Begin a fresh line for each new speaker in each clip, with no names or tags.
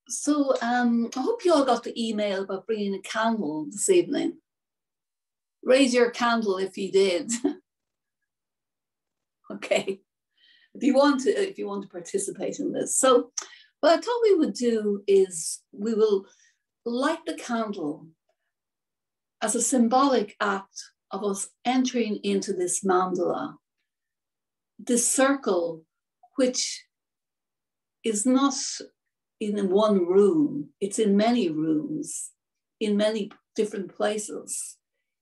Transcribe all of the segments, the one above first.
I hope you all got the email about bringing a candle this evening. Raise your candle if you did. Okay, if you want to participate in this. So what I thought we would do is we will light the candle as a symbolic act of us entering into this mandala, this circle, which is not in one room, it's in many rooms, in many different places,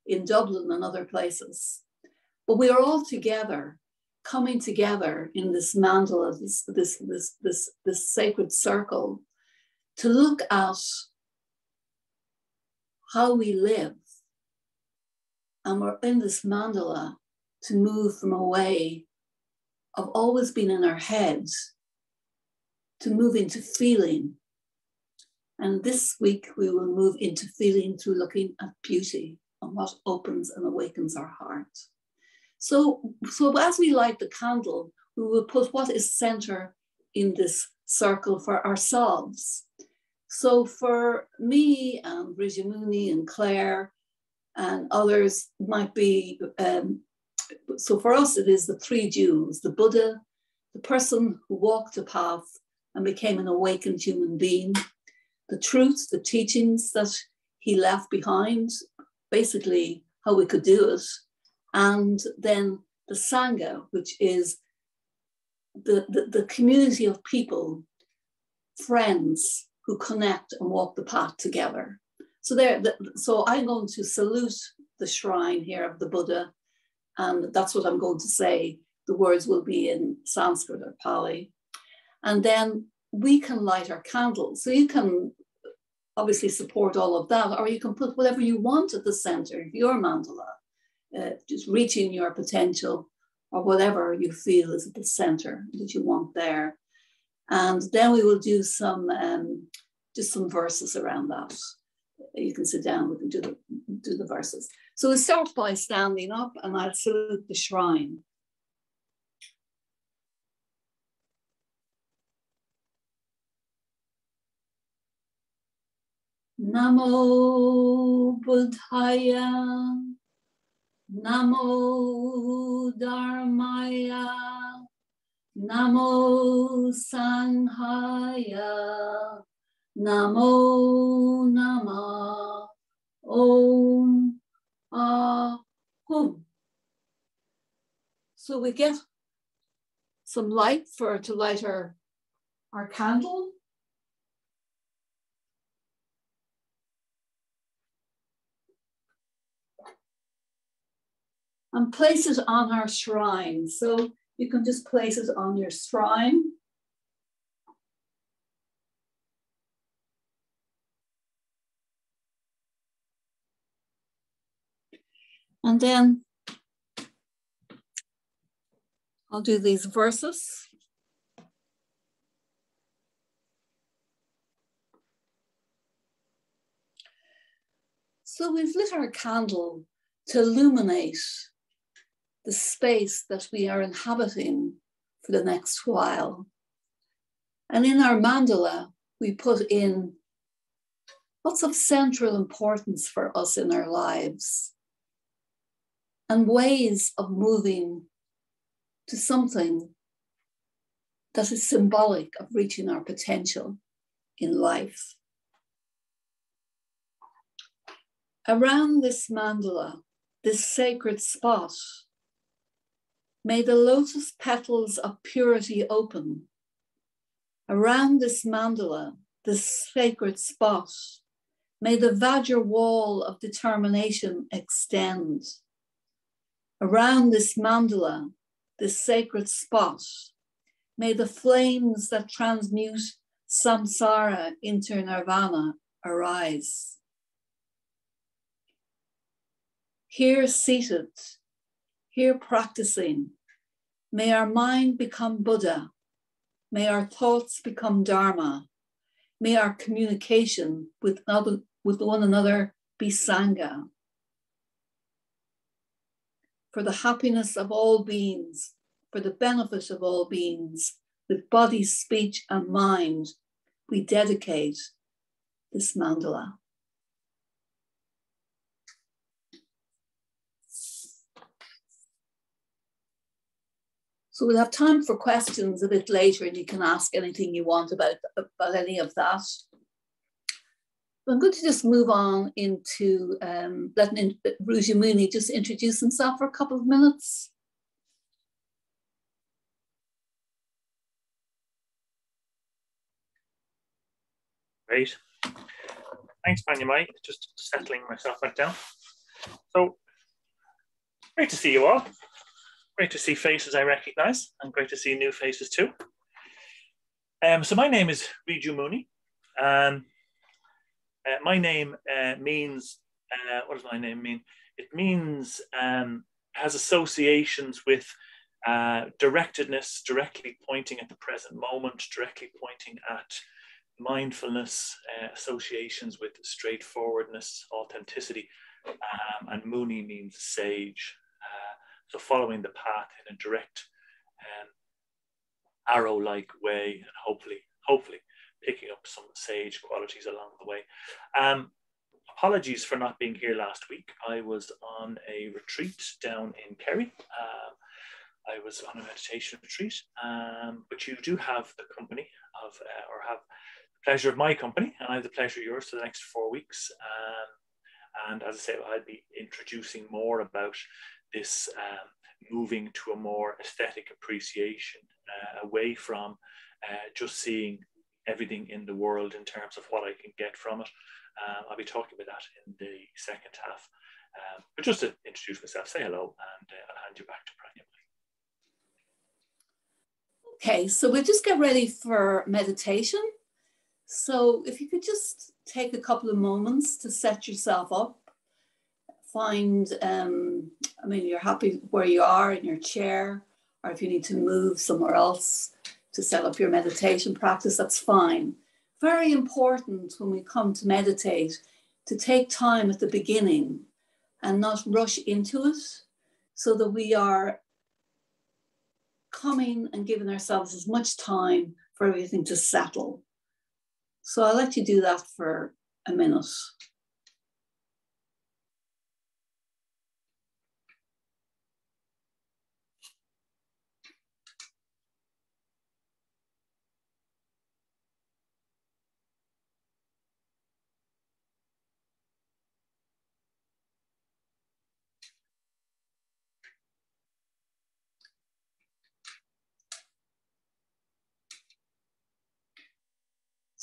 in Dublin and other places. But we are all together, coming together in this mandala, this sacred circle, to look at how we live. And we're in this mandala to move from a way of always being in our heads to move into feeling. And this week we will move into feeling through looking at beauty and what opens and awakens our heart. So as we light the candle, we will put what is center in this circle for ourselves. So for me and Bridget and Claire and others might be, so for us it is the three jewels, the Buddha, the person who walked the path and became an awakened human being, the truth, the teachings that he left behind, basically how we could do it, and then the Sangha, which is the community of people, friends who connect and walk the path together. So I'm going to salute the shrine here of the Buddha, and that's what I'm going to say. The words will be in Sanskrit or Pali. And then we can light our candles. So you can obviously support all of that, or you can put whatever you want at the center of your mandala, just reaching your potential or whatever you feel is at the center that you want there. And then we will do some verses around that. You can sit down, we can do the verses. So we'll start by standing up and I'll salute the shrine. Namo Buddhaya, Namo Dharmaya, Namo Sanghaya, Namo Nama, Om Ahum. So we get some light to light our candle. And place it on our shrine. So you can just place it on your shrine. And then I'll do these verses. So we've lit our candle to illuminate the space that we are inhabiting for the next while. And in our mandala, we put in what's of central importance for us in our lives and ways of moving to something that is symbolic of reaching our potential in life. Around this mandala, this sacred spot, may the lotus petals of purity open. Around this mandala, this sacred spot, may the Vajra wall of determination extend. Around this mandala, this sacred spot, may the flames that transmute samsara into nirvana arise. Here seated, here practicing, may our mind become Buddha, may our thoughts become Dharma, may our communication with one another be Sangha. For the happiness of all beings, for the benefit of all beings, with body, speech, and mind, we dedicate this mandala. So we'll have time for questions a bit later, and you can ask anything you want about any of that. I'm going to just move on into letting Rujamuni just introduce himself for a couple of minutes.
Great. Thanks, Panyamai. Just settling myself back down. So, great to see you all. Great to see faces I recognize, and great to see new faces too. So my name is Rujamuni, and my name means, what does my name mean? It means, has associations with directedness, directly pointing at the present moment, directly pointing at mindfulness, associations with straightforwardness, authenticity, and Muni means sage. So following the path in a direct, arrow-like way, and hopefully picking up some sage qualities along the way. Apologies for not being here last week. I was on a retreat down in Kerry. I was on a meditation retreat, but you do have the company of, or have the pleasure of my company, and I have the pleasure of yours for the next 4 weeks. And as I say, I'll be introducing more about this moving to a more aesthetic appreciation, away from just seeing everything in the world in terms of what I can get from it. I'll be talking about that in the second half. But just to introduce myself, say hello, and I'll hand you back to Pranjal.
Okay, so we'll just get ready for meditation. So if you could just take a couple of moments to set yourself up, find, I mean, you're happy where you are in your chair, or if you need to move somewhere else to set up your meditation practice, that's fine. Very important when we come to meditate to take time at the beginning and not rush into it, so that we are coming and giving ourselves as much time for everything to settle. So I'll let you do that for a minute.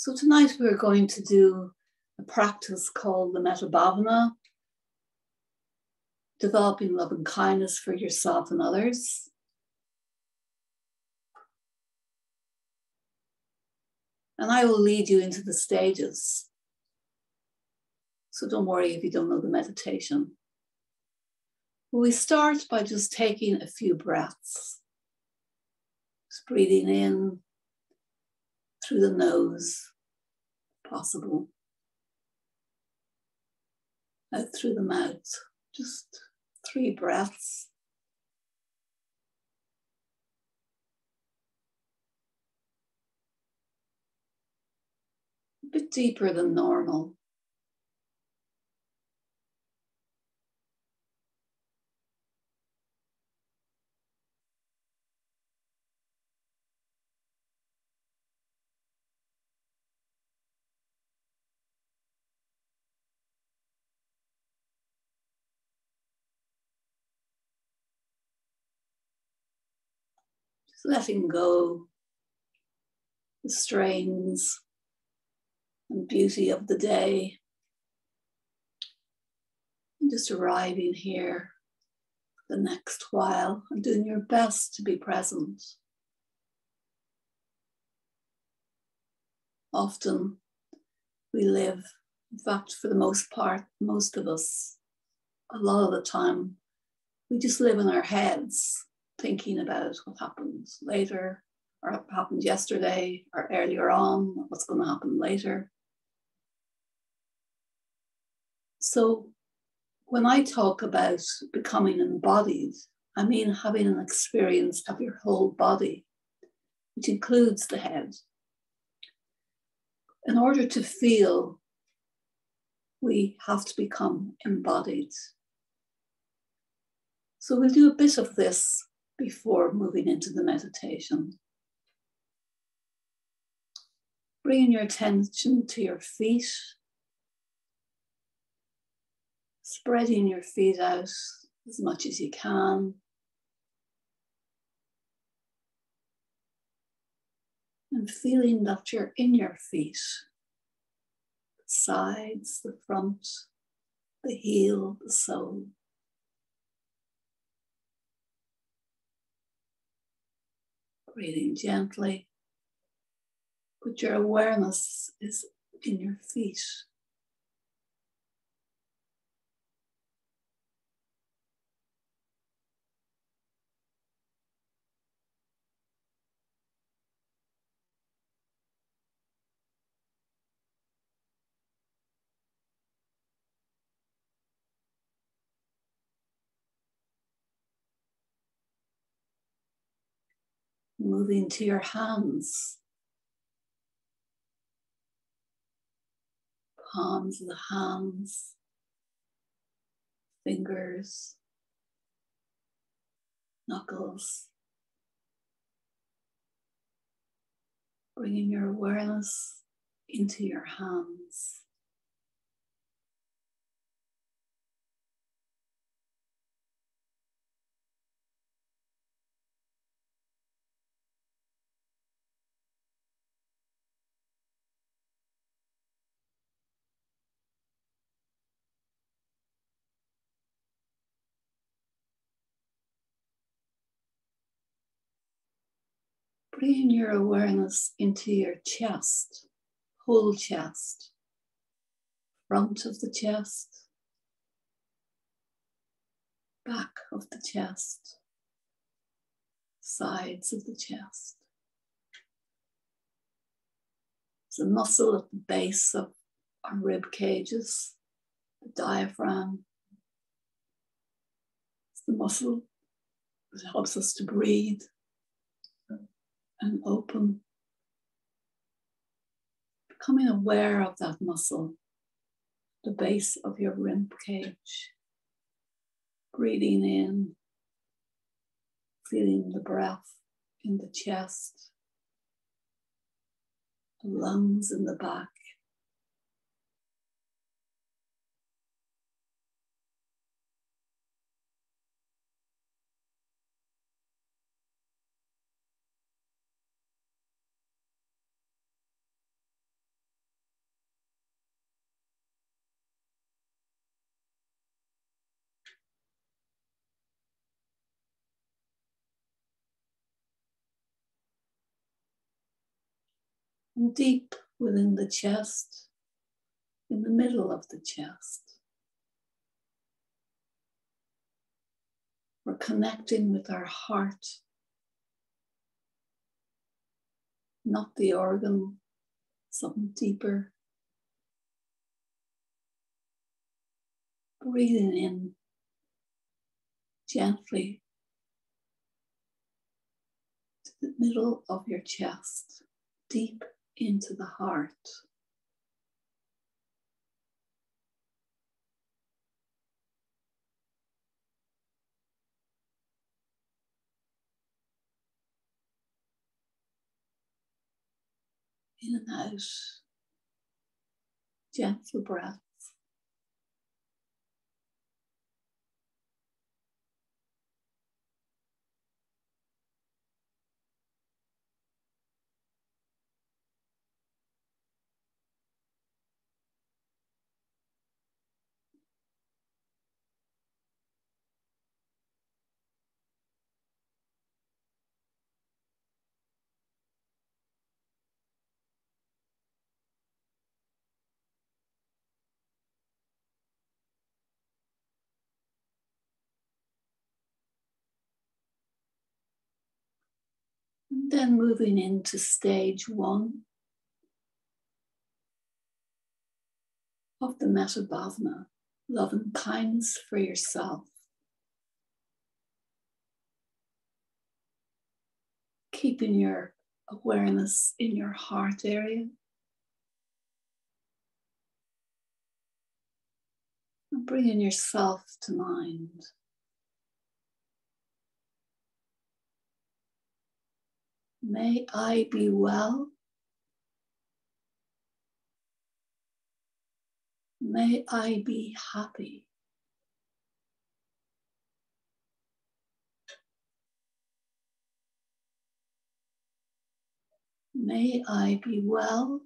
So tonight we're going to do a practice called the Metta Bhavana, developing love and kindness for yourself and others. And I will lead you into the stages. So don't worry if you don't know the meditation. We start by just taking a few breaths. Just breathing in through the nose, if possible. Out through the mouth. Just 3 breaths. A bit deeper than normal. Just letting go the strains and beauty of the day. And just arriving here the next while and doing your best to be present. Often we live, in fact, for the most part, most of us, a lot of the time, we just live in our heads thinking about what happens later, or what happened yesterday, or earlier on, what's going to happen later. So when I talk about becoming embodied, I mean having an experience of your whole body, which includes the head. In order to feel, we have to become embodied. So we'll do a bit of this before moving into the meditation. Bringing your attention to your feet, spreading your feet out as much as you can. And feeling that you're in your feet, the sides, the front, the heel, the sole. Breathing gently, but your awareness is in your feet. Moving to your hands, palms of the hands, fingers, knuckles. Bringing your awareness into your hands. Bringing your awareness into your chest, whole chest, front of the chest, back of the chest, sides of the chest. There's a muscle at the base of our rib cages, the diaphragm. It's the muscle that helps us to breathe and open. Becoming aware of that muscle, the base of your rib cage. Breathing in, feeling the breath in the chest, the lungs in the back. And deep within the chest, in the middle of the chest, we're connecting with our heart, not the organ, something deeper. Breathing in gently to the middle of your chest, deep into the heart. In and out, gentle breath. And then moving into stage 1 of the Metabhavna, love and kindness for yourself. Keeping your awareness in your heart area. And bringing yourself to mind. May I be well. May I be happy. May I be well.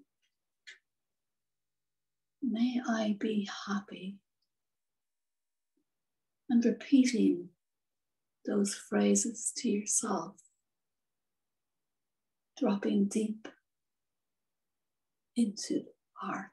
May I be happy. And repeating those phrases to yourself, dropping deep into the heart.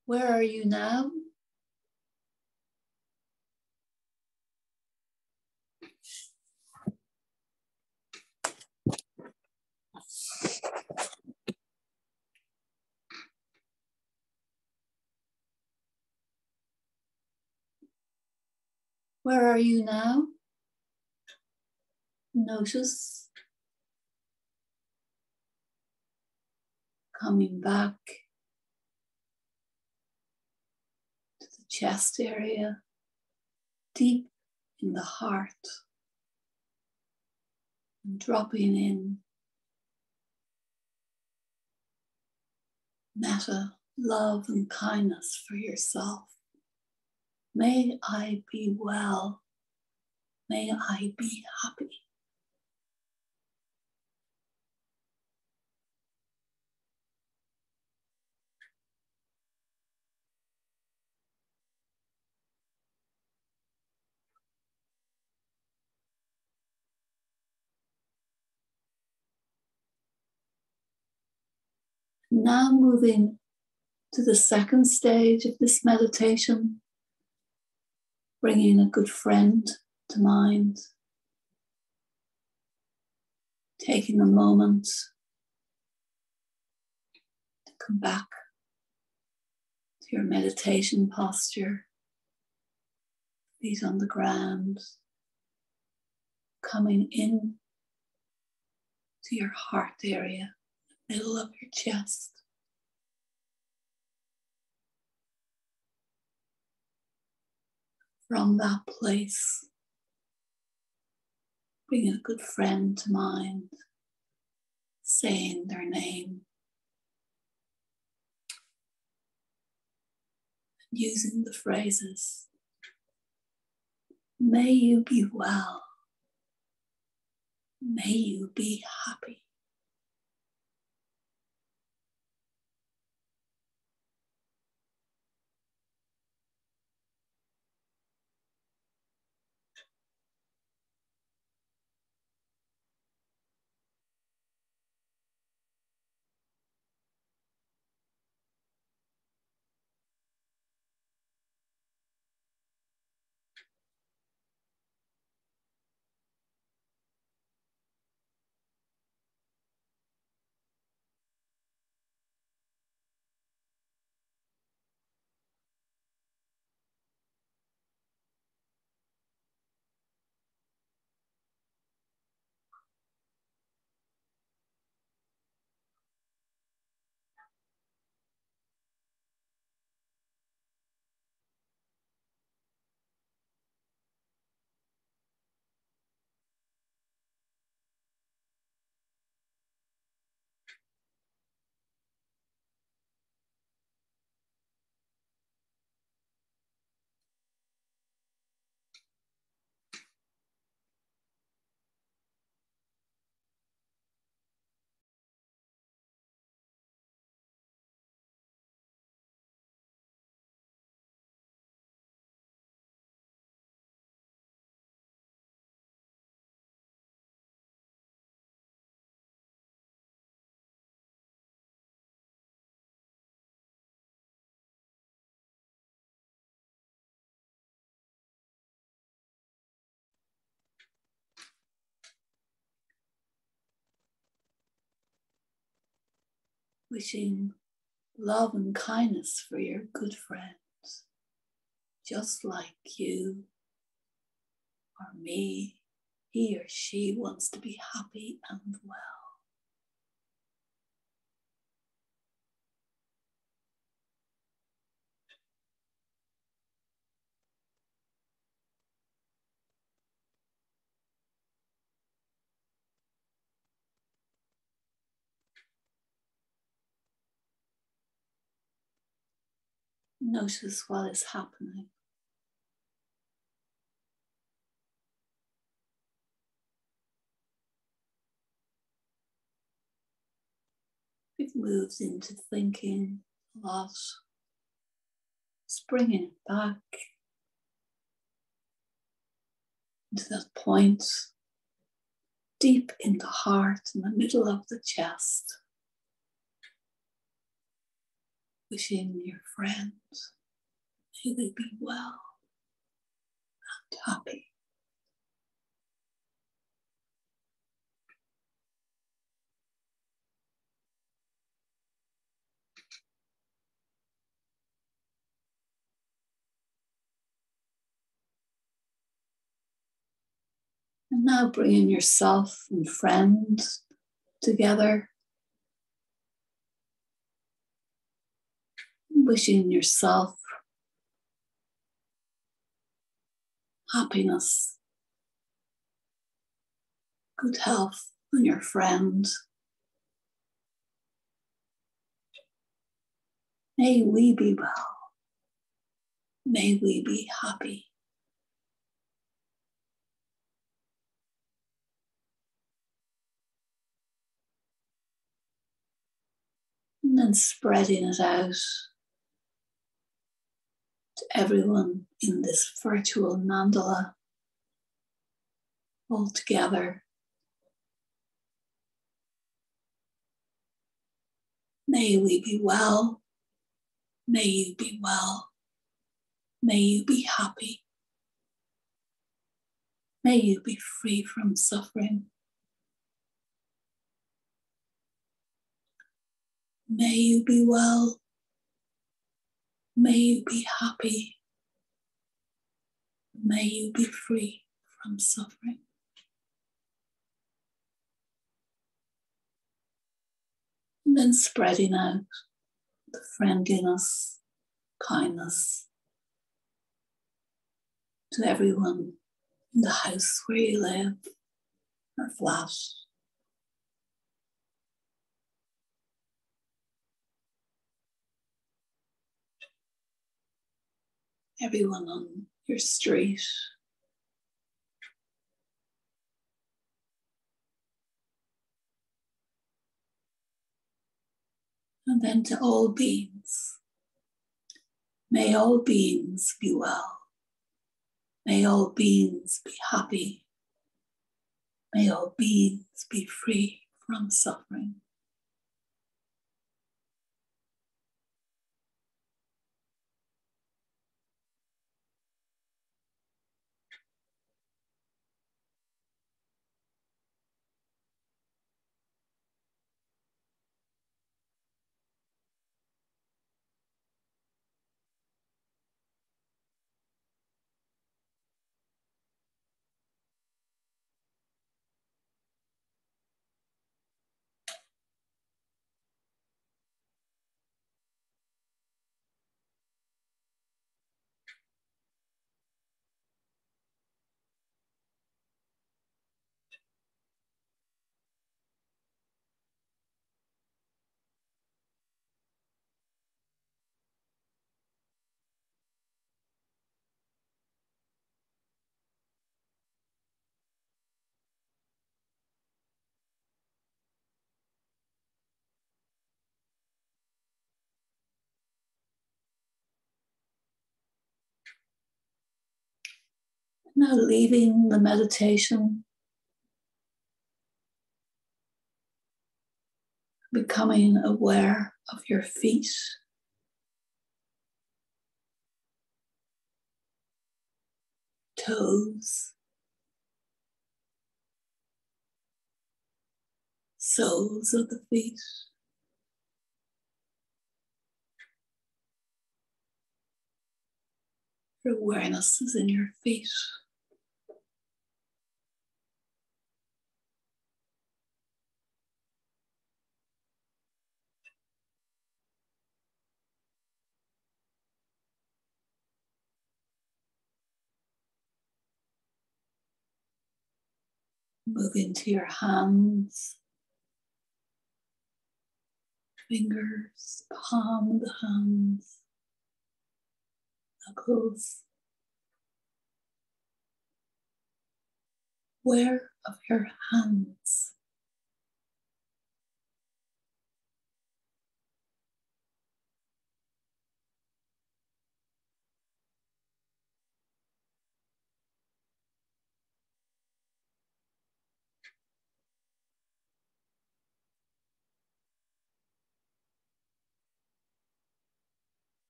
Where are you now? Where are you now? Notice coming back to the chest area, deep in the heart, and dropping in metta, love and kindness for yourself. May I be well. May I be happy. Now moving to the second stage of this meditation, bringing a good friend to mind, taking a moment to come back to your meditation posture, feet on the ground, coming in to your heart area, middle of your chest. From that place, bring a good friend to mind, saying their name, using the phrases, may you be well, May you be happy. Wishing love and kindness for your good friends, just like you or me. He or she wants to be happy and well. Notice what is happening. We've moved into thinking a lot, bringing it back into that point deep in the heart, in the middle of the chest. Wishing your friends, may they be well and happy. And now bringing yourself and friends together. Wishing yourself happiness, good health, and your friends. May we be well. May we be happy. And then spreading it out to everyone in this virtual mandala all together. May we be well. May you be well. May you be happy. May you be free from suffering. May you be well. May you be happy. May you be free from suffering. And then spreading out the friendliness, kindness to everyone in the house where you live or flat. Everyone on your street. And then to all beings. May all beings be well. May all beings be happy. May all beings be free from suffering. Now leaving the meditation, becoming aware of your feet, toes, soles of the feet, your awareness is in your feet. Move into your hands, fingers, palm of the hands, knuckles. Aware of your hands.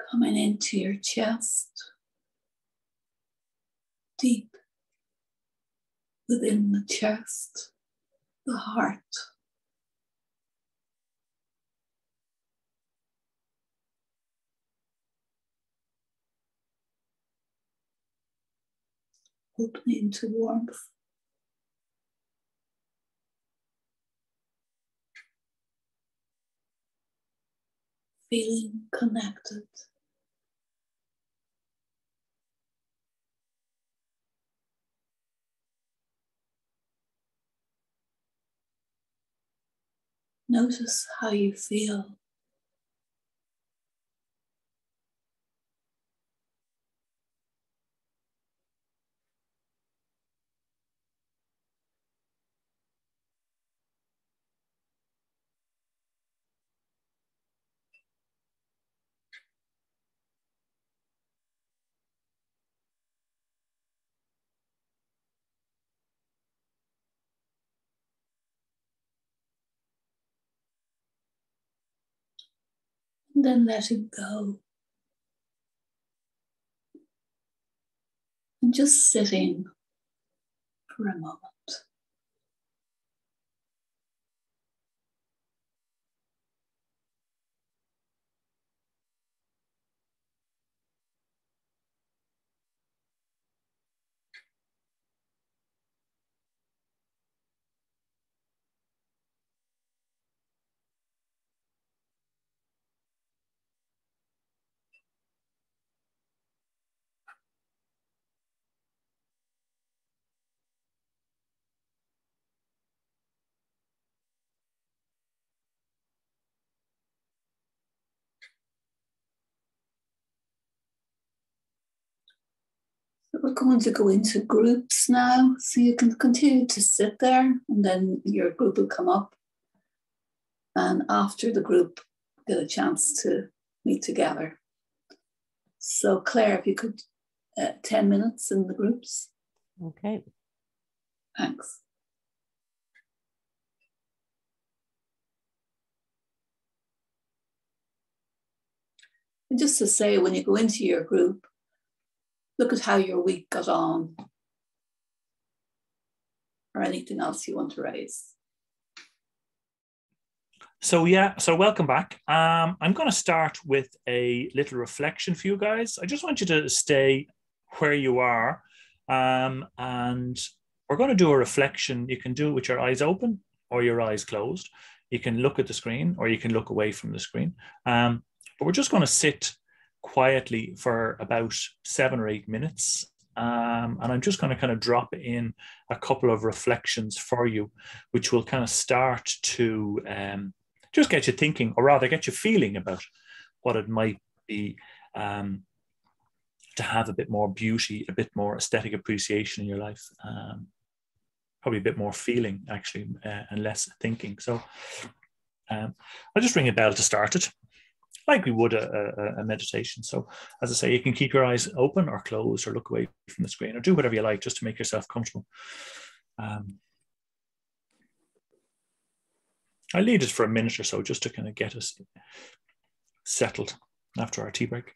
Coming into your chest, deep within the chest, the heart. Opening to warmth. Feeling connected. Notice how you feel. And then letting go. And just sitting for a moment. We're going to go into groups now, so you can continue to sit there and then your group will come up. And after the group get a chance to meet together. So Claire, if you could, 10 minutes in the groups.
Okay.
Thanks. And just to say, when you go into your group, look at how your week got on, or anything else you want to raise.
So welcome back. I'm going to start with a little reflection for you guys. I just want you to stay where you are, and we're going to do a reflection. You can do it with your eyes open or your eyes closed. You can look at the screen or you can look away from the screen. But we're just going to sit quietly for about 7 or 8 minutes. And I'm just going to kind of drop in a couple of reflections for you, which will kind of start to just get you thinking, or rather get you feeling about what it might be to have a bit more beauty, a bit more aesthetic appreciation in your life. Probably a bit more feeling, actually, and less thinking. So I'll just ring a bell to start it, like we would a meditation. So as I say, you can keep your eyes open or closed or look away from the screen or do whatever you like just to make yourself comfortable. I'll leave it for a minute or so just to kind of get us settled after our tea break.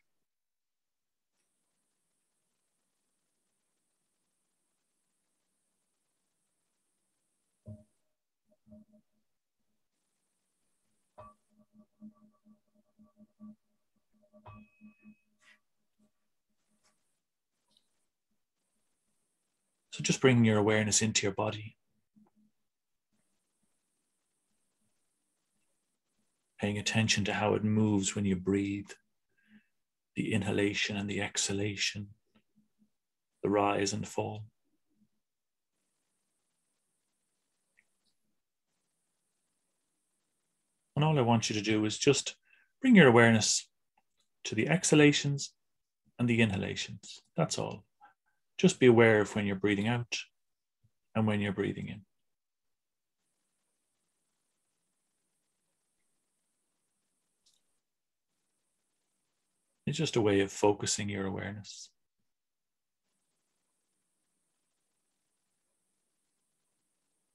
So just bringing your awareness into your body. Paying attention to how it moves when you breathe. The inhalation and the exhalation. The rise and fall. And all I want you to do is just bring your awareness to the exhalations and the inhalations. That's all. Just be aware of when you're breathing out and when you're breathing in. It's just a way of focusing your awareness.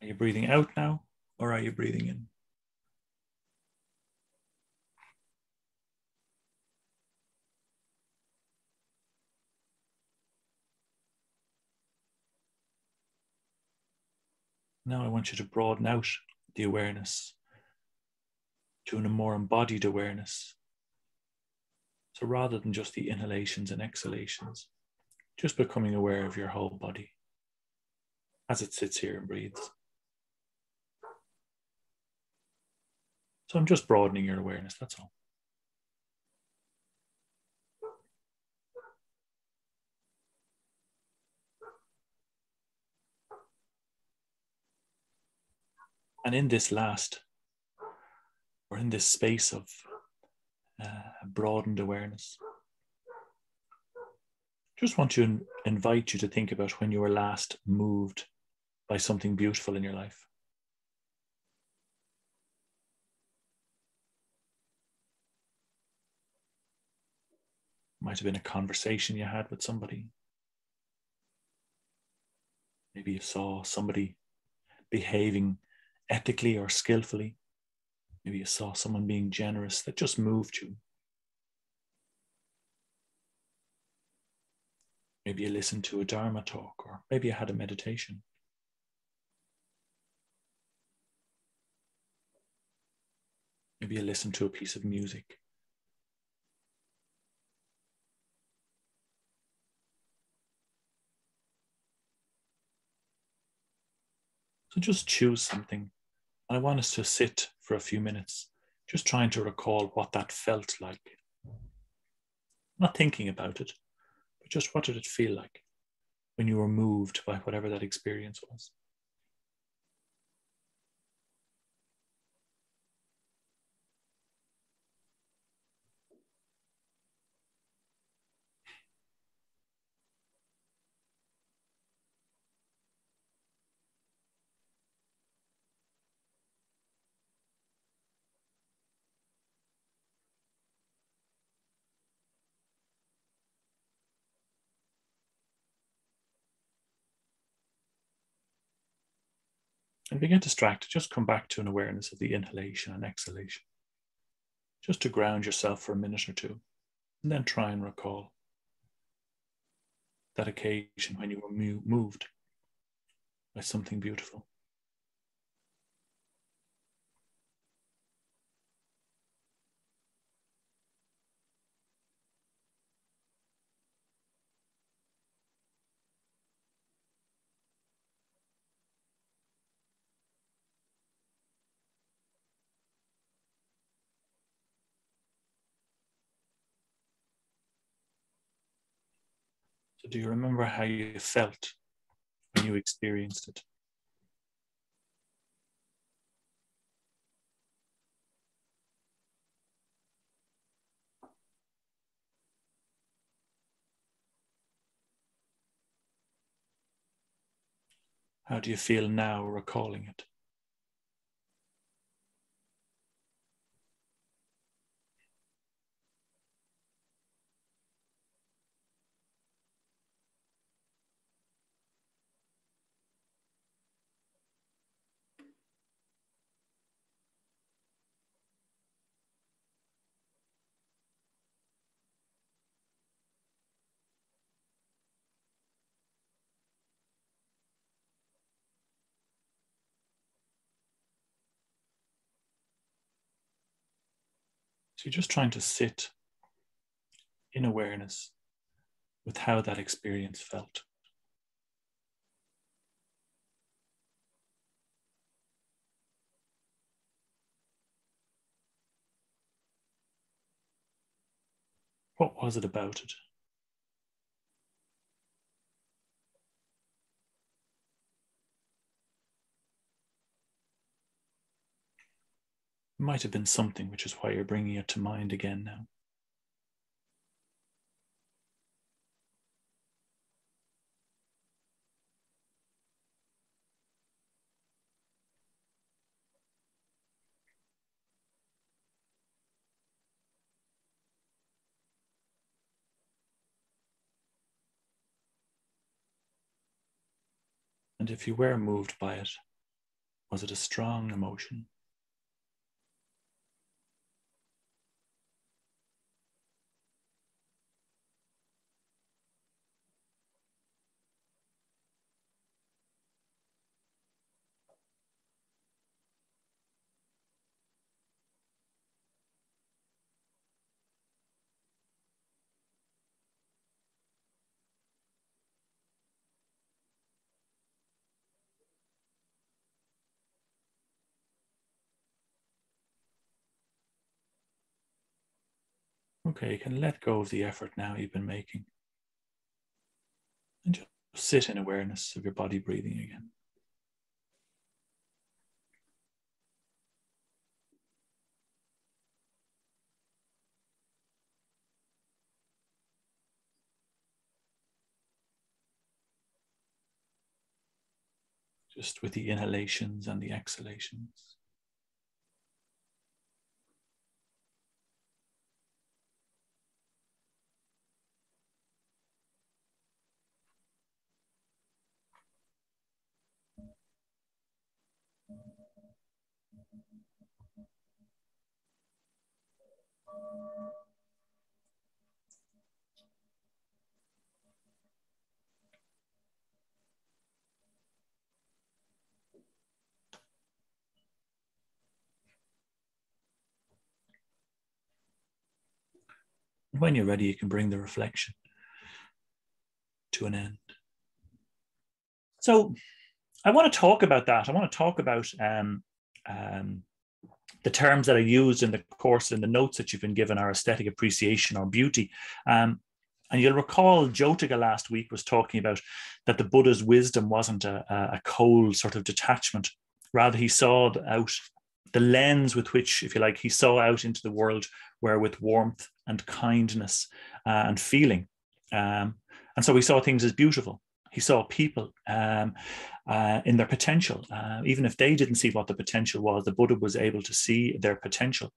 Are you breathing out now, or are you breathing in? Now I want you to broaden out the awareness to a more embodied awareness. So rather than just the inhalations and exhalations, just becoming aware of your whole body as it sits here and breathes. So I'm just broadening your awareness, that's all. And in this in this space of broadened awareness, just want to invite you to think about when you were last moved by something beautiful in your life. Might have been a conversation you had with somebody. Maybe you saw somebody behaving ethically or skillfully. Maybe you saw someone being generous that just moved you. Maybe you listened to a Dharma talk, or maybe you had a meditation. Maybe you listened to a piece of music. So just choose something. I want us to sit for a few minutes, just trying to recall what that felt like. Not thinking about it, but just what did it feel like when you were moved by whatever that experience was. And if you get distracted, just come back to an awareness of the inhalation and exhalation, just to ground yourself for a minute or two, and then try and recall that occasion when you were moved by something beautiful. So do you remember how you felt when you experienced it? How do you feel now recalling it? So you're just trying to sit in awareness with how that experience felt. What was it about it? It might have been something, which is why you're bringing it to mind again now. And if you were moved by it, was it a strong emotion? Okay, you can let go of the effort now you've been making. And just sit in awareness of your body breathing again. Just with the inhalations and the exhalations. When you're ready, you can bring the reflection to an end. So I want to talk about that. I want to talk about the terms that I used in the course and the notes that you've been given are aesthetic appreciation or beauty. And you'll recall Jyotika last week was talking about that the Buddha's wisdom wasn't a cold sort of detachment. Rather, he saw out the lens with which, if you like, he saw out into the world were with warmth and kindness and feeling. And so he saw things as beautiful. He saw people in their potential. Even if they didn't see what the potential was, the Buddha was able to see their potential.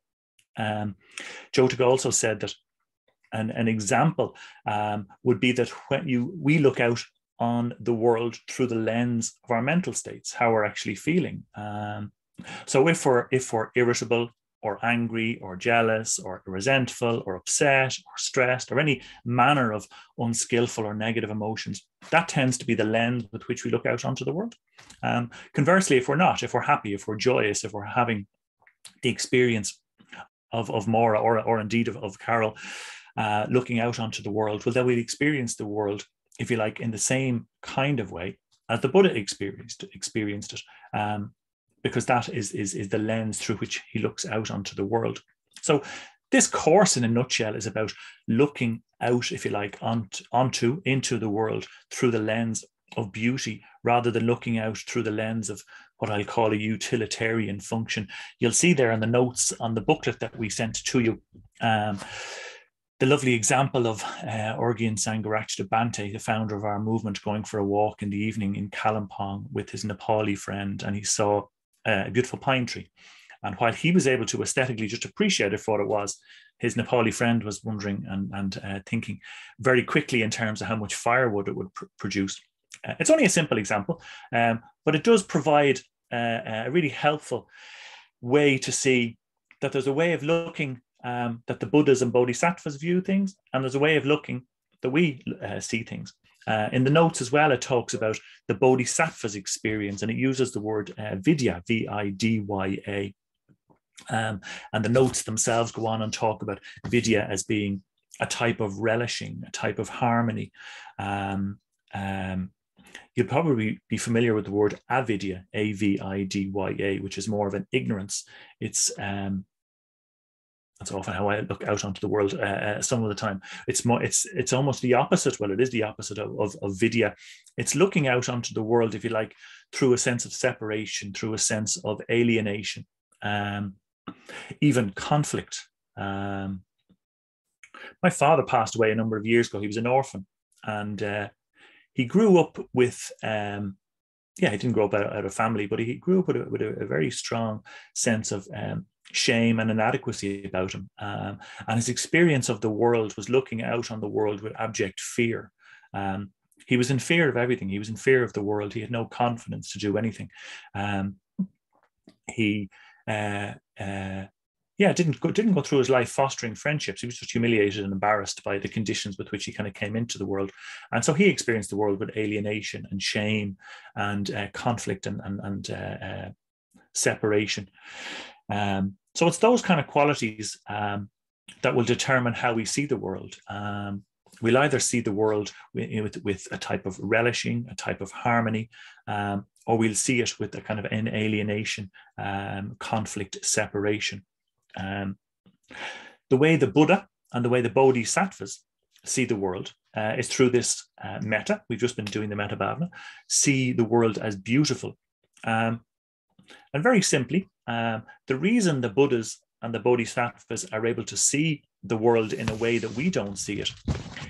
Jyotika also said that an example would be that when we look out on the world through the lens of our mental states, how we're actually feeling. So if we're irritable or angry or jealous or resentful or upset or stressed or any manner of unskillful or negative emotions, that tends to be the lens with which we look out onto the world. Conversely, if we're not, if we're happy, if we're joyous, if we're having the experience of Maura or indeed of Carol, looking out onto the world, well, then we'll experience the world, if you like, in the same kind of way as the Buddha experienced it, because that is the lens through which he looks out onto the world. So this course, in a nutshell, is about looking out, if you like, into the world through the lens of beauty, rather than looking out through the lens of what I'll call a utilitarian function. You'll see there in the notes on the booklet that we sent to you, the lovely example of Urgyen Sangharakshita Bhante, the founder of our movement, going for a walk in the evening in Kalimpong with his Nepali friend, and he saw a beautiful pine tree. And while he was able to aesthetically just appreciate it for what it was, his Nepali friend was wondering and thinking very quickly in terms of how much firewood it would produce. It's only a simple example, but it does provide a really helpful way to see that there's a way of looking that the Buddhas and Bodhisattvas view things, and there's a way of looking that we see things. In the notes as well, it talks about the Bodhisattva's experience, and it uses the word vidya, V-I-D-Y-A. And the notes themselves go on and talk about vidya as being a type of relishing, a type of harmony. You'll probably be familiar with the word avidya, A-V-I-D-Y-A, which is more of an ignorance. That's often how I look out onto the world some of the time. It's almost the opposite. Well, it is the opposite of vidya. It's looking out onto the world, if you like, through a sense of separation, through a sense of alienation, even conflict. My father passed away a number of years ago. He was an orphan, and he grew up with, he didn't grow up out of family, but he grew up with a very strong sense of shame and inadequacy about him. And his experience of the world was looking out on the world with abject fear. He was in fear of everything. He was in fear of the world. He had no confidence to do anything. He didn't go through his life fostering friendships. He was just humiliated and embarrassed by the conditions with which he kind of came into the world. And so he experienced the world with alienation and shame and conflict and separation. So it's those kind of qualities that will determine how we see the world. We'll either see the world with a type of relishing, a type of harmony, or we'll see it with a kind of an alienation, conflict, separation. The way the Buddha and the way the Bodhisattvas see the world is through this metta. We've just been doing the metta bhavana, see the world as beautiful. And very simply, the reason the Buddhas and the Bodhisattvas are able to see the world in a way that we don't see it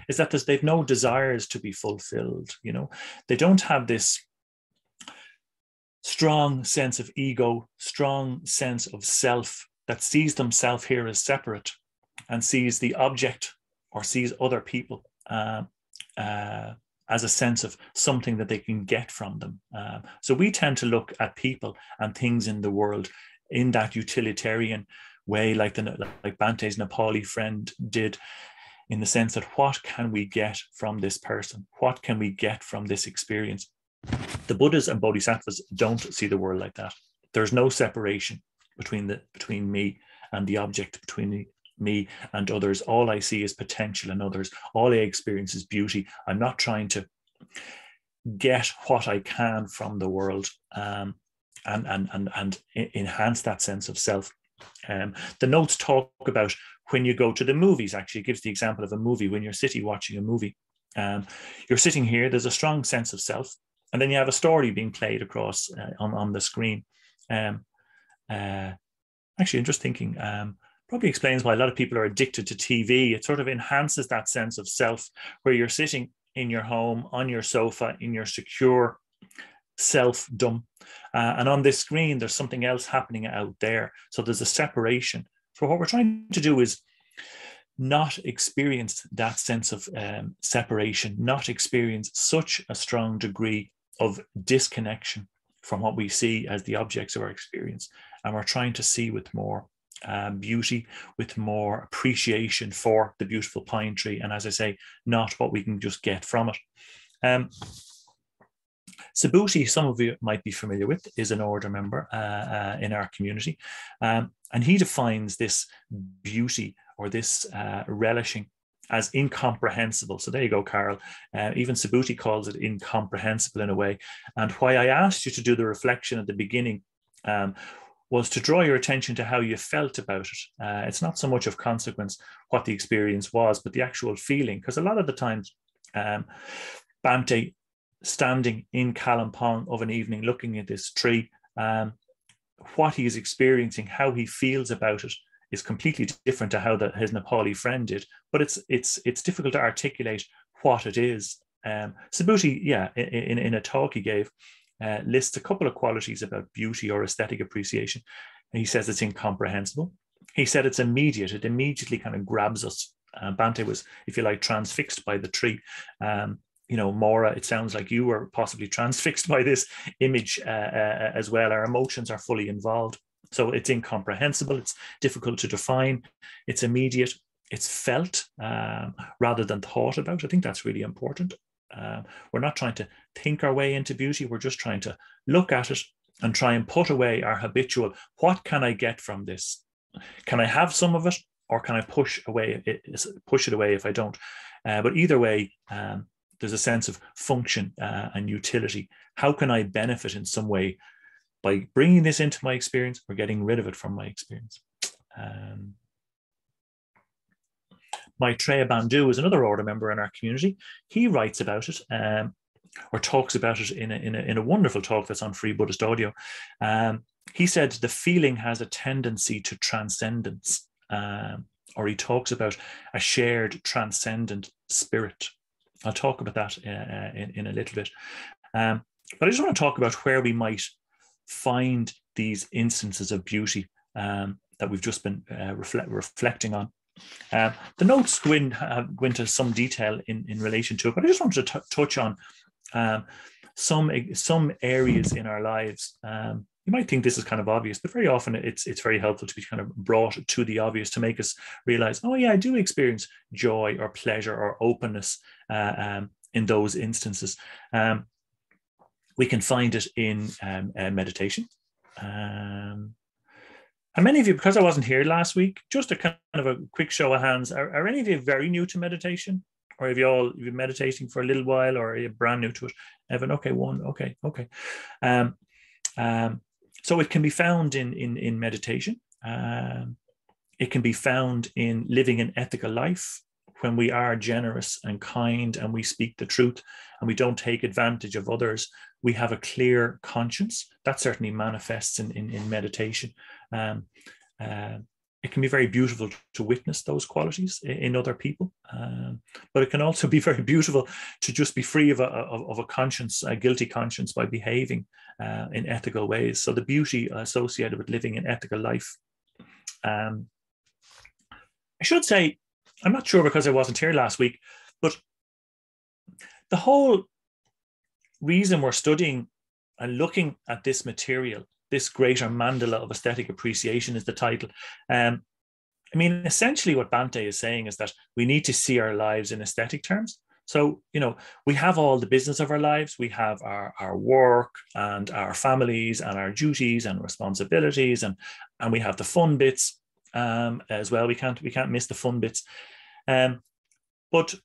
is that they've no desires to be fulfilled. They don't have this strong sense of ego, strong sense of self that sees themselves here as separate and sees the object or sees other people as a sense of something that they can get from them. So we tend to look at people and things in the world in that utilitarian way, like Bhante's Nepali friend did, in the sense that what can we get from this person? What can we get from this experience? The Buddhas and Bodhisattvas don't see the world like that. There's no separation between me and the object, between me and others. All I see is potential in others. All I experience is beauty. I'm not trying to get what I can from the world and enhance that sense of self. The notes talk about when you go to the movies. Actually, it gives the example of a movie. When you're sitting watching a movie, you're sitting here, there's a strong sense of self, and then you have a story being played across on the screen. Actually, I'm just thinking, probably explains why a lot of people are addicted to TV. It sort of enhances that sense of self, where you're sitting in your home, on your sofa, in your secure self-dom. And on this screen, there's something else happening out there. So there's a separation. So what we're trying to do is not experience that sense of separation, not experience such a strong degree of disconnection from what we see as the objects of our experience. And we're trying to see with more beauty, with more appreciation for the beautiful pine tree. And as I say, not what we can just get from it. Subhuti, some of you might be familiar with, is an order member in our community. And he defines this beauty or this relishing as incomprehensible. So there you go, Carol. Even Subhuti calls it incomprehensible in a way. And why I asked you to do the reflection at the beginning was to draw your attention to how you felt about it. It's not so much of consequence what the experience was, but the actual feeling. Because a lot of the times, Bhante, standing in Kalimpong of an evening, looking at this tree, what he is experiencing, how he feels about it, is completely different to how his Nepali friend did. But it's difficult to articulate what it is. Subhuti, yeah, in a talk he gave, lists a couple of qualities about beauty or aesthetic appreciation. And he says it's incomprehensible. He said it's immediate. It immediately kind of grabs us. Bhante was, if you like, transfixed by the tree. You know, Maura, it sounds like you were possibly transfixed by this image as well. Our emotions are fully involved. So it's incomprehensible. It's difficult to define. It's immediate. It's felt rather than thought about. I think that's really important. We're not trying to think our way into beauty. We're just trying to look at it and try and put away our habitual, what can I get from this? Can I have some of it, or can I push it away if I don't? But either way, there's a sense of function and utility. How can I benefit in some way by bringing this into my experience or getting rid of it from my experience? Maitreya Bandhu is another order member in our community. He writes about it or talks about it in a wonderful talk that's on Free Buddhist Audio. He said the feeling has a tendency to transcendence, or he talks about a shared transcendent spirit. I'll talk about that in a little bit. But I just want to talk about where we might find these instances of beauty that we've just been reflecting on. The notes go into some detail in relation to it, but I just wanted to touch on some areas in our lives. You might think this is kind of obvious, but very often it's very helpful to be kind of brought to the obvious to make us realize, oh yeah, I do experience joy or pleasure or openness in those instances. We can find it in meditation. And many of you, because I wasn't here last week, just a kind of a quick show of hands, are any of you very new to meditation? Or have you all been meditating for a little while, or are you brand new to it? Evan, okay, one, okay. So it can be found in meditation. It can be found in living an ethical life, when we are generous and kind and we speak the truth and we don't take advantage of others. We have a clear conscience. That certainly manifests in meditation. It can be very beautiful to witness those qualities in other people, but it can also be very beautiful to just be free of a conscience, a guilty conscience, by behaving in ethical ways. So the beauty associated with living an ethical life. I should say, I'm not sure because I wasn't here last week, but the whole reason we're studying and looking at this material, this Greater Mandala of Aesthetic Appreciation is the title. I mean, essentially what Bhante is saying is that we need to see our lives in aesthetic terms. So, you know, we have all the business of our lives. We have our work and our families and our duties and responsibilities, and we have the fun bits as well. We can't miss the fun bits. But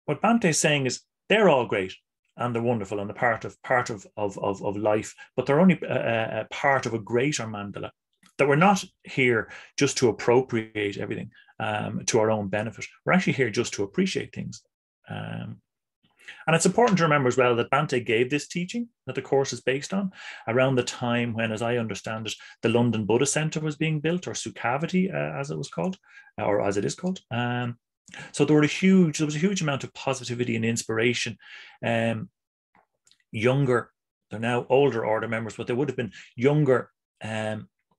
what Bhante is saying is they're all great and they're wonderful and they're part of life, but they're only a part of a greater mandala, that we're not here just to appropriate everything to our own benefit. We're actually here just to appreciate things. And it's important to remember as well that Bhante gave this teaching that the course is based on around the time when, as I understand it, the London Buddhist Centre was being built, or Sukhavati as it was called, or as it is called. So there was a huge amount of positivity and inspiration. Younger, they're now older order members, but they would have been younger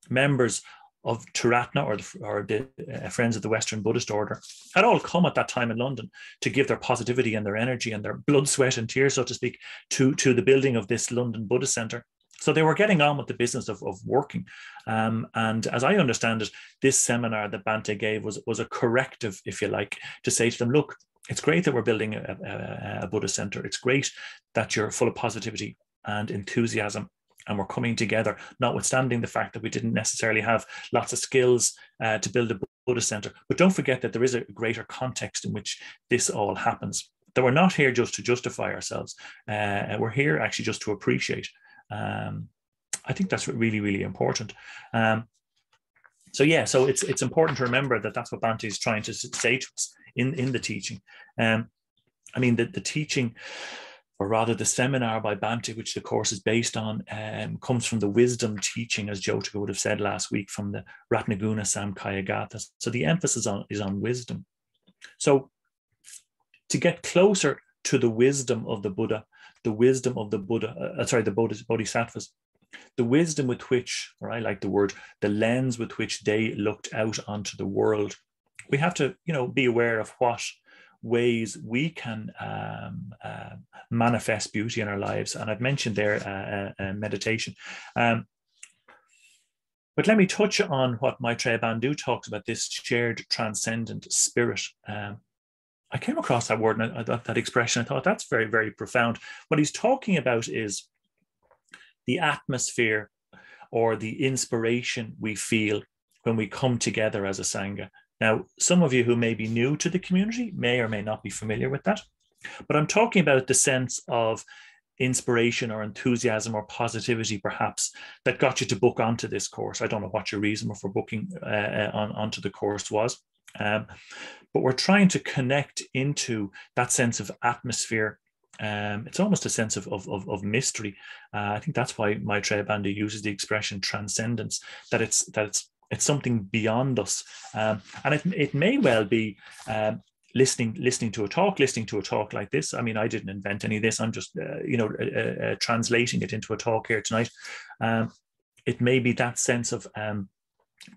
members Tiratna or the Friends of the Western Buddhist Order had all come at that time in London to give their positivity and their energy and their blood, sweat and tears, so to speak, to the building of this London Buddhist Centre. So they were getting on with the business of working. And as I understand it, this seminar that Bhante gave was a corrective, if you like, to say to them, look, it's great that we're building a Buddhist Centre. It's great that you're full of positivity and enthusiasm, and we're coming together, notwithstanding the fact that we didn't necessarily have lots of skills to build a Buddhist Centre. But don't forget that there is a greater context in which this all happens. That we're not here just to justify ourselves. We're here actually just to appreciate. I think that's really, really important. So it's important to remember that that's what Bhante is trying to say to us in the teaching. I mean, the teaching, or rather the seminar by Bhante, which the course is based on, comes from the wisdom teaching, as Jyotika would have said last week, from the Ratnaguna Samkhya Gatha. So the emphasis is on wisdom. So to get closer to the wisdom of the Buddha, the wisdom of the Bodhisattvas, the wisdom with which, or I like the word, the lens with which they looked out onto the world, we have to, be aware of what ways we can manifest beauty in our lives. And I've mentioned there meditation. But let me touch on what Maitreya Bandhu talks about, this shared transcendent spirit. I came across that word and that expression. I thought that's very, very profound. What he's talking about is the atmosphere or the inspiration we feel when we come together as a Sangha. Now, some of you who may be new to the community may or may not be familiar with that, but I'm talking about the sense of inspiration or enthusiasm or positivity, perhaps, that got you to book onto this course. I don't know what your reason for booking onto the course was, but we're trying to connect into that sense of atmosphere. It's almost a sense of mystery. I think that's why Maitreya Bandhu uses the expression transcendence, that it's something beyond us, and it may well be listening to a talk like this. I mean, I didn't invent any of this. I'm just translating it into a talk here tonight. It may be that sense of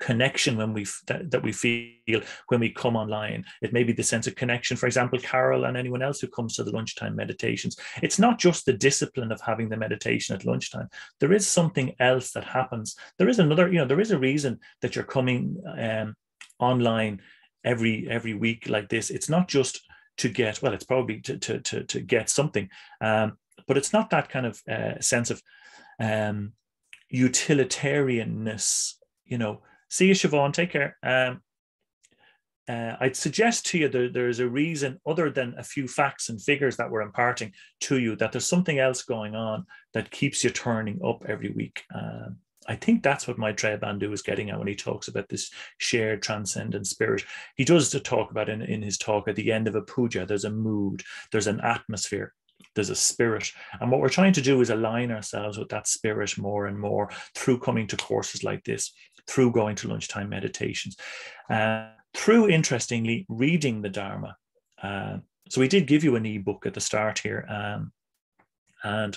connection that we feel when we come online. It may be the sense of connection, for example, Carol and anyone else who comes to the lunchtime meditations. It's not just the discipline of having the meditation at lunchtime. There is something else that happens. There is another, there is a reason that you're coming online every week like this. It's not just to get, well, it's probably to get something, but it's not that kind of sense of utilitarianness. See you, Siobhan. Take care. I'd suggest to you that there's a reason other than a few facts and figures that we're imparting to you, that there's something else going on that keeps you turning up every week. I think that's what Maitreya Bandhu is getting at when he talks about this shared transcendent spirit. He does talk about in his talk at the end of a puja, there's a mood, there's an atmosphere, there's a spirit. And what we're trying to do is align ourselves with that spirit more and more through coming to courses like this, through going to lunchtime meditations, through, interestingly, reading the Dharma. So we did give you an ebook at the start here. And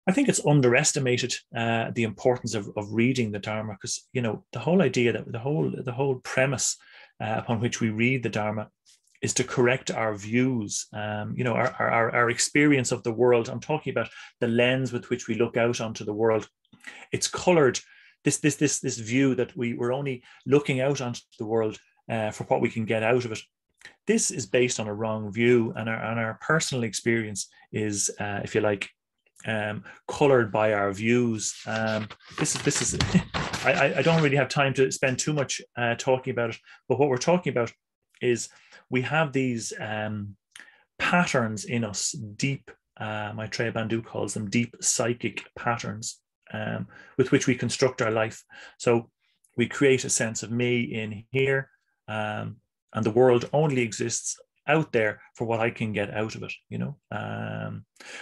I think it's underestimated, the importance of reading the Dharma, because, the whole idea, that the whole premise upon which we read the Dharma is to correct our views, our experience of the world. I'm talking about the lens with which we look out onto the world. It's colored, this view that we're only looking out onto the world for what we can get out of it. This is based on a wrong view, and our personal experience is, if you like, colored by our views. This is I don't really have time to spend too much talking about it, but what we're talking about is we have these patterns in us, deep, Maitreya Bandhu calls them deep psychic patterns, with which we construct our life. So we create a sense of me in here, and the world only exists out there for what I can get out of it.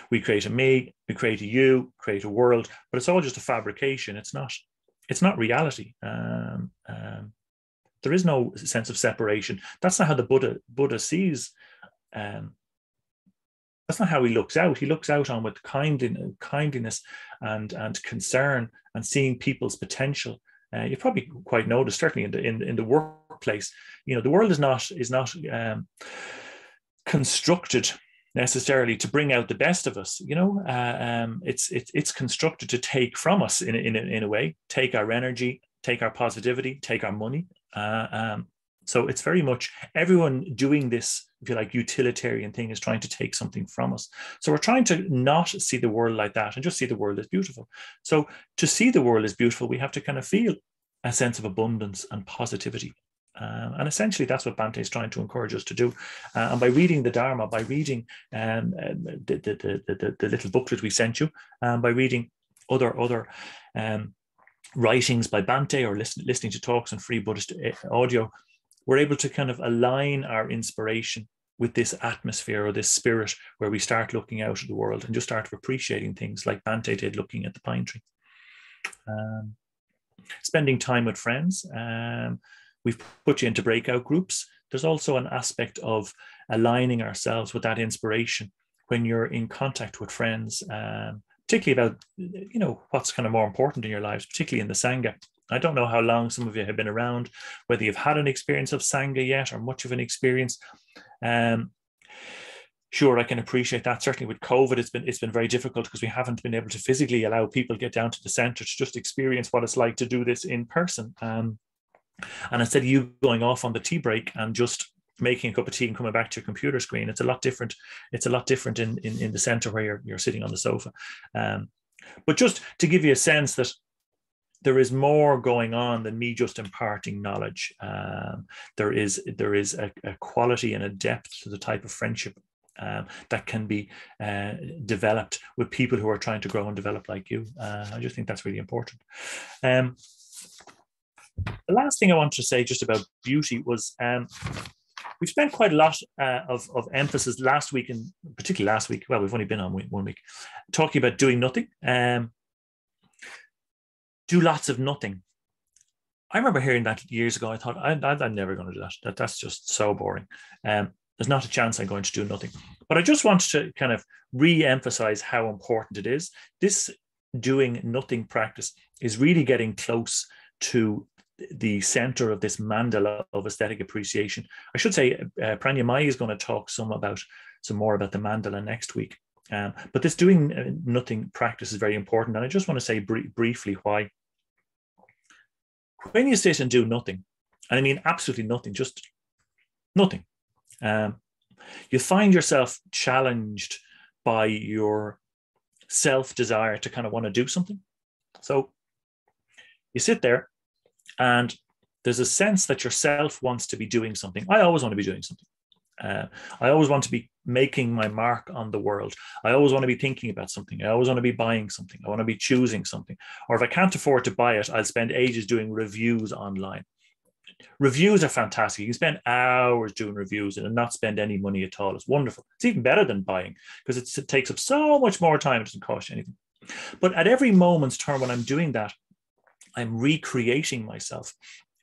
We create a me, we create a you, create a world, but it's all just a fabrication. It's not reality. There is no sense of separation. That's not how the Buddha sees. That's not how he looks out. He looks out on with kindliness and concern, and seeing people's potential, you probably quite noticed, certainly in the workplace, the world is not constructed necessarily to bring out the best of us. It's constructed to take from us in a way, take our energy, take our positivity, take our money. So it's very much everyone doing this, if you like, utilitarian thing is trying to take something from us. So we're trying to not see the world like that and just see the world as beautiful. So to see the world as beautiful, we have to kind of feel a sense of abundance and positivity. And essentially, that's what Bhante is trying to encourage us to do. And by reading the Dharma, by reading the little booklet we sent you, by reading other writings by Bhante or listening to talks on free Buddhist audio, we're able to kind of align our inspiration with this atmosphere or this spirit where we start looking out at the world and just start appreciating things like Bhante did looking at the pine tree. Spending time with friends. We've put you into breakout groups. There's also an aspect of aligning ourselves with that inspiration when you're in contact with friends, particularly about, what's kind of more important in your lives, particularly in the Sangha. I don't know how long some of you have been around, whether you've had an experience of Sangha yet or much of an experience. Sure, I can appreciate that. Certainly with COVID, it's been very difficult because we haven't been able to physically allow people to get down to the centre to just experience what it's like to do this in person. And instead of you going off on the tea break and just making a cup of tea and coming back to your computer screen, it's a lot different. It's a lot different in the centre where you're sitting on the sofa. But just to give you a sense that there is more going on than me just imparting knowledge. There is a quality and a depth to the type of friendship that can be developed with people who are trying to grow and develop like you. I just think that's really important. The last thing I want to say just about beauty was we've spent quite a lot of emphasis last week, and particularly last week, well, we've only been on 1 week, talking about doing nothing. Do lots of nothing. I remember hearing that years ago. I thought, I'm never going to do that. That's just so boring. There's not a chance I'm going to do nothing. But I just wanted to kind of re-emphasize how important it is. This doing nothing practice is really getting close to the center of this mandala of aesthetic appreciation. I should say Pranya Mai is going to talk some more about the mandala next week. But this doing nothing practice is very important. And I just want to say briefly why. When you sit and do nothing, and I mean absolutely nothing, just nothing, you find yourself challenged by your self-desire to kind of want to do something. So you sit there and there's a sense that yourself wants to be doing something. I always want to be doing something. I always want to be making my mark on the world. I always want to be thinking about something. I always want to be buying something. I want to be choosing something. Or if I can't afford to buy it, I'll spend ages doing reviews online. Reviews are fantastic. You can spend hours doing reviews and not spend any money at all. It's wonderful. It's even better than buying because it takes up so much more time. It doesn't cost you anything. But at every moment's turn when I'm doing that, I'm recreating myself.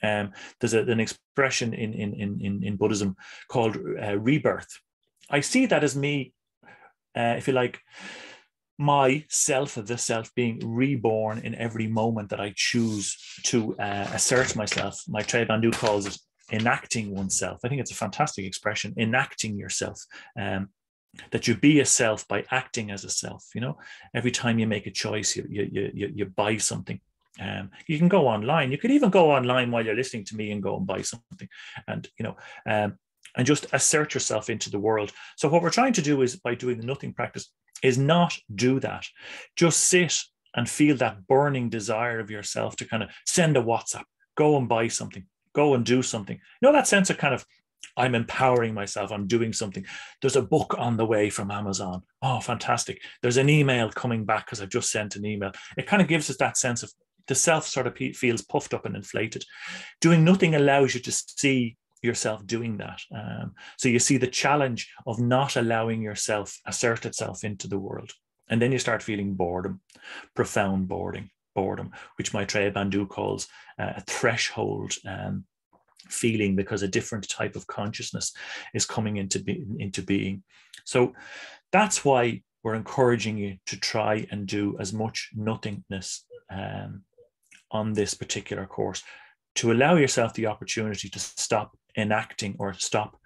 There's an expression in Buddhism called rebirth. I see that as me, if you like, my self, the self being reborn in every moment that I choose to assert myself. My Trey Bandhu calls it enacting oneself. I think it's a fantastic expression, enacting yourself. That you be a self by acting as a self. Every time you make a choice, you buy something. You can go online. You could even go online while you're listening to me and go and buy something, and and just assert yourself into the world. So what we're trying to do is, by doing the nothing practice, is not do that. Just sit and feel that burning desire of yourself to kind of send a WhatsApp, go and buy something, go and do something. That sense of kind of, I'm empowering myself, I'm doing something. There's a book on the way from Amazon. Oh, fantastic. There's an email coming back because I've just sent an email. It kind of gives us that sense of the self sort of feels puffed up and inflated. Doing nothing allows you to see yourself doing that. So you see the challenge of not allowing yourself assert itself into the world. And then you start feeling boredom, profound boredom, which Maitreya Bandhu calls a threshold feeling, because a different type of consciousness is coming into being. So that's why we're encouraging you to try and do as much nothingness on this particular course, to allow yourself the opportunity to stop enacting or stop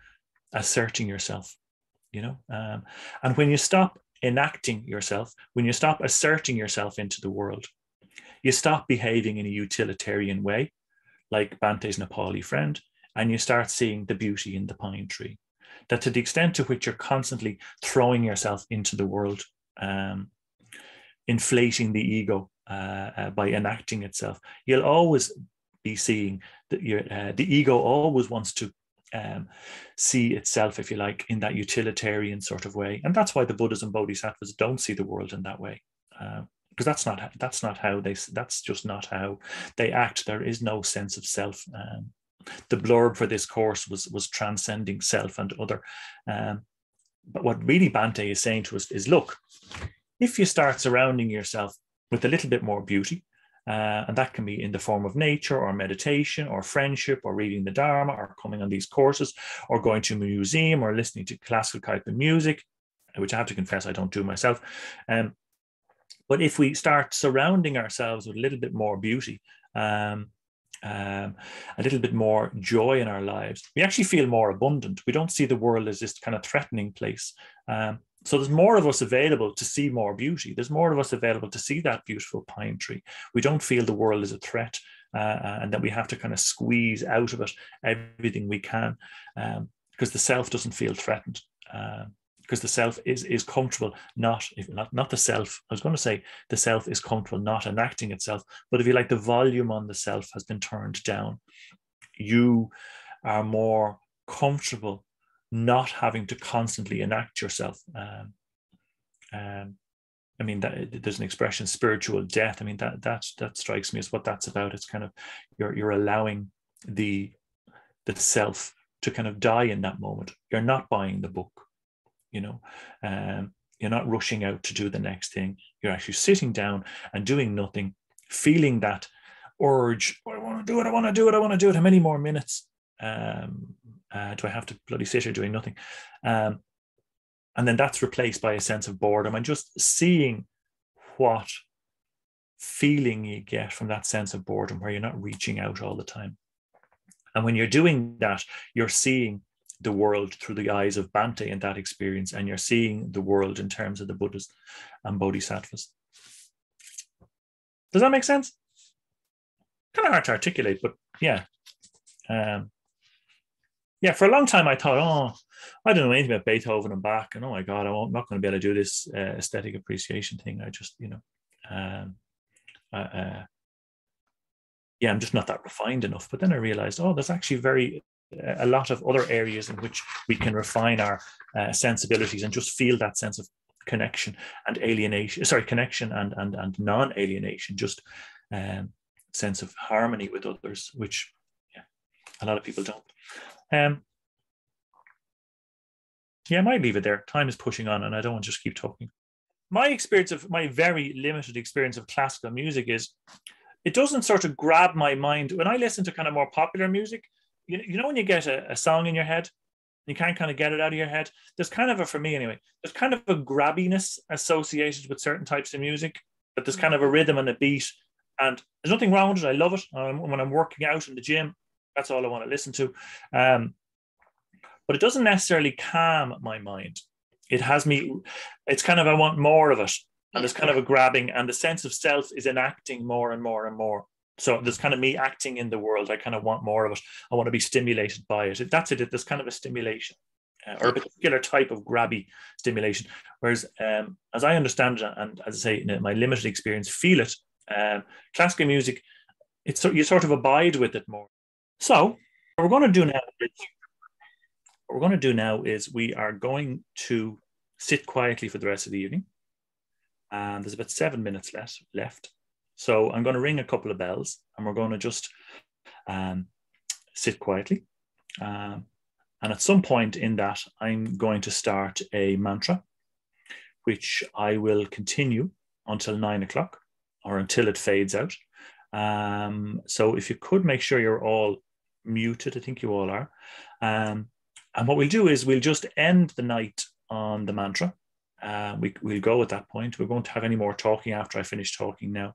asserting yourself, you know. And when you stop enacting yourself, when you stop asserting yourself into the world, you stop behaving in a utilitarian way, like Bante's Nepali friend, and you start seeing the beauty in the pine tree. That to the extent to which you're constantly throwing yourself into the world, inflating the ego by enacting itself, you'll always be seeing that the ego always wants to see itself, if you like, in that utilitarian sort of way. And that's why the Buddhas and Bodhisattvas don't see the world in that way. Because that's just not how they act. There is no sense of self. The blurb for this course was transcending self and other. But what really Bante is saying to us is, look, if you start surrounding yourself with a little bit more beauty, and that can be in the form of nature or meditation or friendship or reading the Dharma or coming on these courses or going to a museum or listening to classical type of music, which I have to confess I don't do myself. But if we start surrounding ourselves with a little bit more beauty, a little bit more joy in our lives, we actually feel more abundant. We don't see the world as this kind of threatening place. So there's more of us available to see more beauty. There's more of us available to see that beautiful pine tree. We don't feel the world is a threat and that we have to kind of squeeze out of it everything we can, because the self doesn't feel threatened. Because the self is comfortable, not the self. I was going to say the self is comfortable not enacting itself, but if you like, the volume on the self has been turned down. You are more comfortable not having to constantly enact yourself. I mean, there's an expression, spiritual death. I mean, that strikes me as what that's about. It's kind of you're allowing the self to kind of die in that moment. You're not buying the book. You know, you're not rushing out to do the next thing. You're actually sitting down and doing nothing, feeling that urge. Oh, I want to do it. I want to do it. I want to do it. How many more minutes do I have to bloody sit here doing nothing? And then that's replaced by a sense of boredom and just seeing what feeling you get from that sense of boredom, where you're not reaching out all the time. And when you're doing that, you're seeing the world through the eyes of Bante in that experience, and you're seeing the world in terms of the Buddhas and Bodhisattvas. Does that make sense? Kind of hard to articulate, but yeah. Yeah, for a long time I thought, oh, I don't know anything about Beethoven and Bach, and oh my God, I'm not going to be able to do this aesthetic appreciation thing. I just, you know, yeah, I'm just not that refined enough. But then I realized, oh, there's actually a lot of other areas in which we can refine our sensibilities and just feel that sense of connection and alienation, connection and non-alienation, just sense of harmony with others, which a lot of people don't. Yeah, I might leave it there. Time is pushing on and I don't want to just keep talking. My very limited experience of classical music is it doesn't sort of grab my mind. When I listen to kind of more popular music, you know when you get a song in your head, you can't kind of get it out of your head. There's kind of for me anyway, there's kind of a grabbiness associated with certain types of music, but there's kind of a rhythm and a beat, and there's nothing wrong with it. I love it. When I'm working out in the gym, that's all I want to listen to. But it doesn't necessarily calm my mind. It has me, it's kind of, I want more of it. And there's kind of a grabbing, and the sense of self is enacting more and more and more. So there's kind of me acting in the world. I kind of want more of it. I want to be stimulated by it. That's it. There's kind of a stimulation or a particular type of grabby stimulation. Whereas as I understand it, and as I say, in my limited experience, feel it, classical music, you sort of abide with it more. So what we're going to do now is we are going to sit quietly for the rest of the evening. And there's about 7 minutes left. So I'm going to ring a couple of bells and we're going to just sit quietly. And at some point in that, I'm going to start a mantra, which I will continue until 9 o'clock or until it fades out. So if you could make sure you're all muted, I think you all are. And what we'll do is we'll just end the night on the mantra. We'll go at that point. We won't have any more talking after I finish talking now.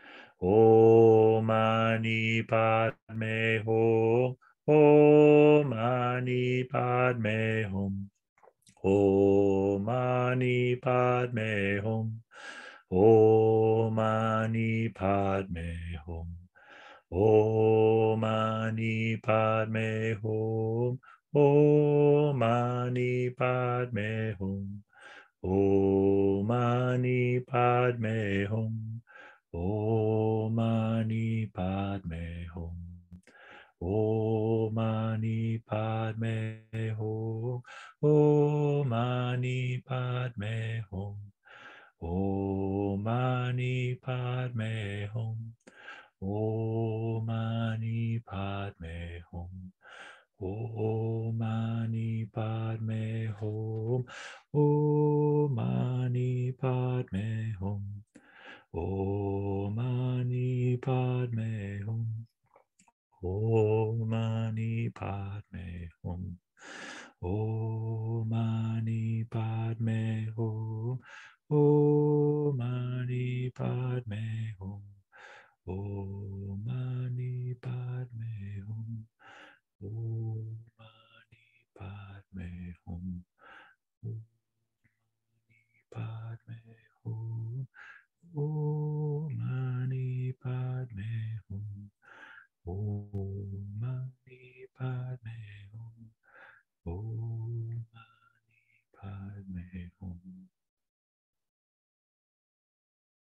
Om Mani Padme Hum. Om Mani Padme Hum. Om Mani Padme Hum. Om Mani Padme Hum. Om Mani Padme Hum. Om Mani Padme Hum. Om Mani Padme Hum. Om Mani Padme Hum. Om Mani Padme Hum. Om Mani Padme Hum. Om Mani Padme Hum. Om Mani Padme Hum. Om Mani Padme Hum. Om Mani Padme Hum. Om Mani Padme Hum. Om Mani Padme Hum. Om